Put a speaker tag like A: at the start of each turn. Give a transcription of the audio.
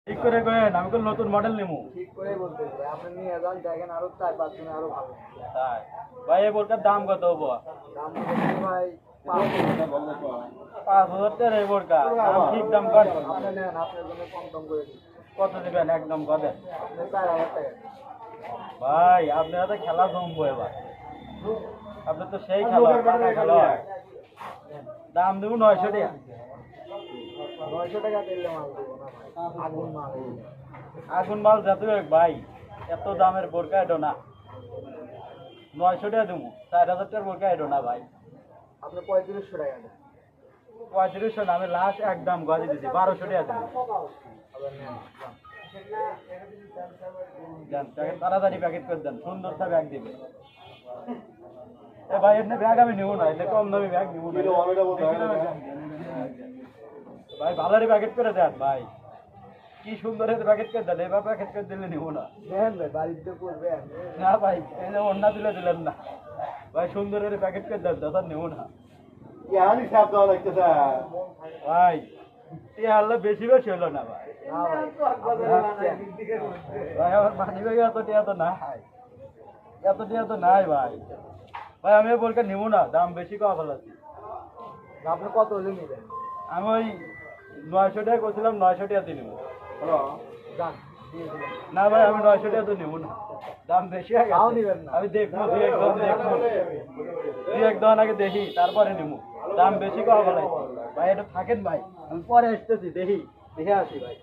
A: ঠিক করে কয়েন, আমি তো নতুন মডেল নেবো।
B: ঠিক করে বলতে ভাই, আপনি নিয়ে যান, দেখেন আরো 4-5 দিনে আরো ভালো।
A: তাই ভাই এই বোরকার দাম কত হবো?
B: দাম বলতে ভাই
A: 5,000 টাকা এই বোরকা দাম ঠিক দাম কর।
B: আপনি নেন, আপনার জন্য কম টম করে দিন।
A: কত দিবেন একদম কত?
B: আপনি 4,000 টাকা।
A: ভাই আপনারা তো খেলা জমবো এবার, আপনি তো সেই খেলা দাম দেবো 900 টাকা।
B: 900 টাকা দিলে মাল দেবো না ভাই, আগুন মাল।
A: আগুন মাল যাতে হোক ভাই, এত দামের বোরকা এটো না। 900 টাকা দেবো, 4,000 টাকার বোরকা এটো না ভাই।
B: আপনি 3500 টাকা দেন।
A: 3500 না, আমি লাস্ট একদম গজি দিছি 1200 টাকা দেবো।
B: আবার নেন।
A: দেন প্যাকেট তাড়াতাড়ি প্যাকেট করে দেন, সুন্দরটা ব্যাগ দিবে। এ ভাই এমনি ব্যাগ আমি নেবো না, এটা কম দামি ব্যাগ নেবো না ভাই, ভালোরই প্যাকেট করে দেন ভাই। কি সুন্দর প্যাকেট করে দেন, এবার প্যাকেট করে দিলে নেবো না।
B: নেন ভাই, বাড়িতে করবেন।
A: না ভাই, এই যে অন্য দিলেন না ভাই, সুন্দরের প্যাকেট করে দেন, দাদা নেবো না ভাই। এই আল্লাহ বেশি বেশি হলো না ভাই।
B: না ভাই,
A: ভাই আমার মানি ব্যাগে এত টিয়া তো নাই, এত টিয়া তো নাই ভাই। ভাই আমি বলকে নেবো না, দাম বেশি কম ফেলাচ্ছি।
B: আপনি কত হলে নেবেন?
A: আমি ওই 900 টাকা করছিলাম, 900 টাকা দিয়ে নেবো।
B: যান, দিয়ে দিলাম।
A: না ভাই আমি 900 টাকা তো নেবো না, দাম বেশি হয়ে
B: তাও
A: গেছে।
B: নিবেন না?
A: আমি দেখবো দুই এক দোকান আগে দেখি, তারপরে নেবো। দাম বেশি কম ফেলাইছি ভাই, এটা থাকেন ভাই, আমি পরে আসতেছি, দেখি দেখে আসি ভাই।